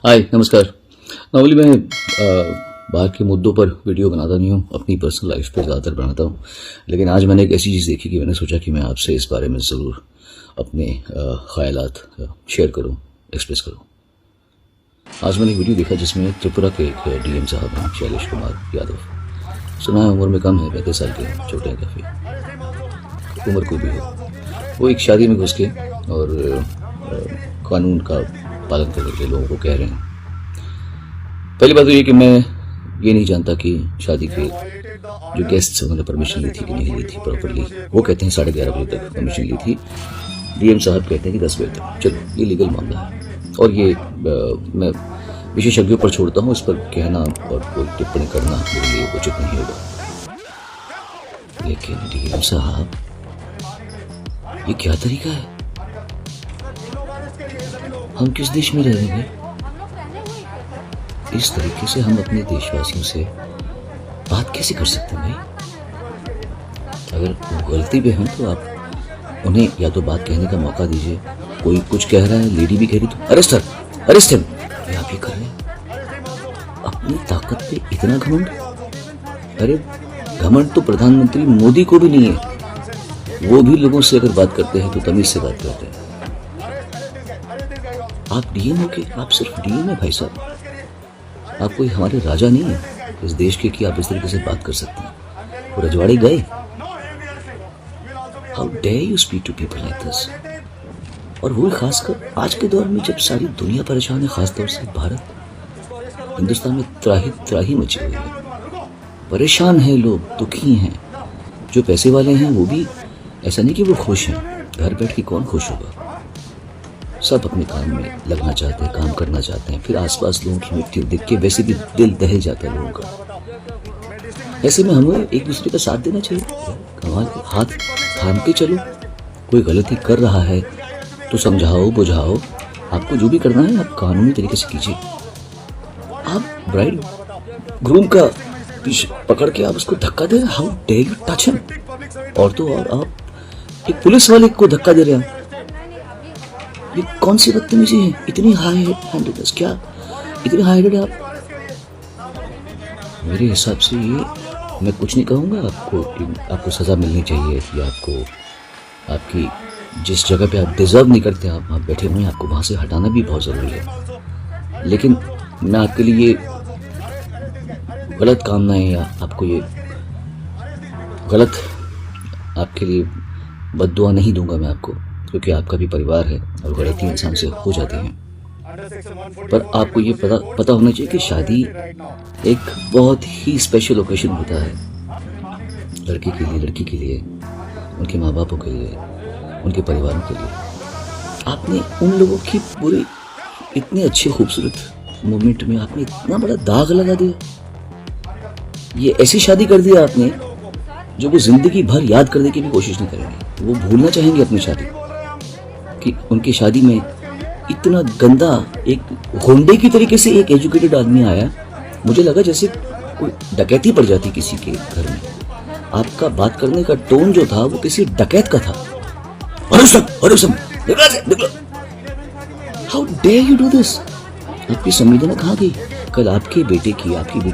हाय नमस्कार। नॉर्मली मैं बाहर के मुद्दों पर वीडियो बनाता नहीं हूँ, अपनी पर्सनल लाइफ पे ज़्यादातर बनाता हूँ। लेकिन आज मैंने एक ऐसी चीज़ देखी कि मैंने सोचा कि मैं आपसे इस बारे में ज़रूर अपने ख़यालात शेयर करूँ, एक्सप्रेस करूँ। आज मैंने एक वीडियो देखा जिसमें त्रिपुरा के एक डीएम साहब हैं, शैलेश कुमार यादव। सुना है उम्र में कम है, 35 साल के, छोटे हैं काफ़ी, उम्र कोई भी हो। वो एक शादी में घुस के और कानून का पालन करने के लिए लोगों को कह रहे हैं। पहली बात तो ये कि मैं ये नहीं जानता कि शादी के जो गेस्ट्स उन्होंने परमिशन ली थी कि नहीं ली थी प्रॉपर्ली। वो कहते हैं 11:30 बजे तक परमिशन ली थी, डीएम साहब कहते हैं कि 10 बजे तक। चलो ये लीगल मामला है और ये मैं विशेषज्ञों पर छोड़ता हूँ, इस पर कहना और कोई टिप्पणी करना मेरे लिए उचित नहीं होगा। लेकिन डीएम साहब, ये क्या तरीका है? हम किस देश में रह रहे हैं? इस तरीके से हम अपने देशवासियों से बात कैसे कर सकते हैं भाई? अगर वो गलती पे हैं तो आप उन्हें या तो बात कहने का मौका दीजिए। कोई कुछ कह रहा है, लेडी भी कह रही, तो अरेस्ट हिम। ये आप ही कर रहे हैं अपनी ताकत पे इतना घमंड? अरे घमंड तो प्रधानमंत्री मोदी को भी नहीं है। वो भी लोगों से अगर बात करते हैं तो तमीज से बात करते हैं। आप डीएम हो के, आप सिर्फ डीएम है भाई साहब। आप कोई हमारे राजा नहीं है इस देश के कि आप इस तरीके से बात कर सकते हैं। वो रजवाड़े गए। How dare you speak to people like this? और वो खासकर आज के दौर में जब सारी दुनिया परेशान है, खासतौर से भारत, हिंदुस्तान में त्राही मची हुई है। परेशान है लोग, दुखी हैं। जो पैसे वाले हैं वो भी ऐसा नहीं कि वो खुश हैं। घर बैठ के कौन खुश होगा? सब अपने काम में लगना चाहते हैं, काम करना चाहते हैं। फिर आसपास लोगों की मिट्टी देख के वैसे भी दिल दहल जाता है लोगों का। ऐसे में हमें एक दूसरे का साथ देना चाहिए। कमाल, हाथ थाम के चलो। कोई गलती कर रहा है तो समझाओ, बुझाओ। आपको जो भी करना है आप कानूनी तरीके से कीजिए। आप ब्राइड ग्रूम का पीछे पकड़ के आप उसको धक्का दे रहे हैं। How dare you touch him? और तो और आप एक पुलिस वाले को धक्का दे रहे हैं। ये कौन सी बदतमीजी है? इतनी हाई हैंडेडनेस, क्या इतने हाई हैंडेड आप? मेरे हिसाब से ये, मैं कुछ नहीं कहूँगा आपको सज़ा मिलनी चाहिए या आपकी जिस जगह पे आप डिजर्व नहीं करते आप वहाँ बैठे हुए हैं, आपको वहाँ से हटाना भी बहुत ज़रूरी है। लेकिन मैं आपके लिए गलत कामनाएं या आपको ये गलत आपके लिए बद्दुआ नहीं दूंगा मैं आपको, क्योंकि आपका भी परिवार है और गलती इंसान से हो जाती है। पर आपको ये पता होना चाहिए कि शादी एक बहुत ही स्पेशल ओकेजन होता है लड़के के लिए, लड़की के लिए, उनके माँ बापों के लिए, उनके परिवारों के लिए। आपने उन लोगों की पूरी इतने अच्छे खूबसूरत मोमेंट में आपने इतना बड़ा दाग लगा दिया। ये ऐसी शादी कर दिया आपने जो वो जिंदगी भर याद करने की भी कोशिश नहीं करेंगे। वो भूलना चाहेंगे अपनी शादी कि उनकी शादी में इतना गंदा, एक गुंडे की तरीके से एक एजुकेटेड आदमी आया। मुझे लगा जैसे कोई डकैती पड़ जाती किसी के घर में। आपका बात करने का टोन जो था वो किसी डकैत का था। How dare you do this? आपकी संवेदना कहाँ गई? कल आपकी बेटी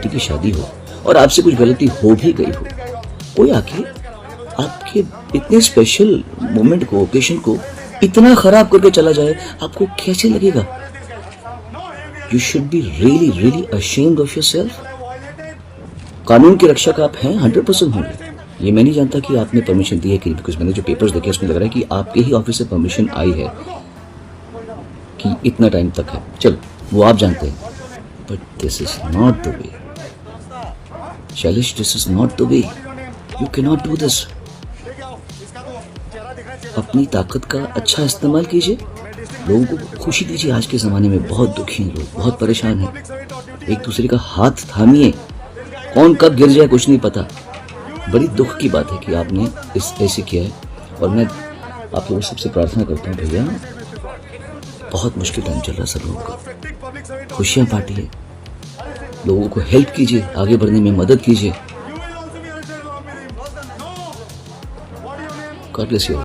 की शादी हो और आपसे कुछ गलती हो भी गई हो, कोई आके आपके इतने स्पेशल मोमेंट को, ओकेजन को इतना खराब करके चला जाए, आपको कैसे लगेगा? You should be really really ashamed of yourself. कानून की रक्षक आप हैं, 100% होंगे। ये मैं नहीं जानता कि आपने परमिशन दी है कि, बिकॉज मैंने जो पेपर्स देखे उसमें लग रहा है कि आपके ही ऑफिस से परमिशन आई है कि इतना टाइम तक है। चलो वो आप जानते हैं, but this is not the way Shailesh, this is not the way. You can not do this. अपनी ताकत का अच्छा इस्तेमाल कीजिए, लोगों को खुशी दीजिए। आज के ज़माने में बहुत दुखी हैं लोग, बहुत परेशान हैं। एक दूसरे का हाथ थामिए। कौन कब गिर जाए कुछ नहीं पता। बड़ी दुख की बात है कि आपने ऐसे किया है। और मैं आप लोगों सबसे प्रार्थना करता हूँ भैया, बहुत मुश्किल टाइम चल रहा है सब लोगों का। खुशियाँ बांटिए, लोगों को हेल्प कीजिए, आगे बढ़ने में मदद कीजिए। God bless you.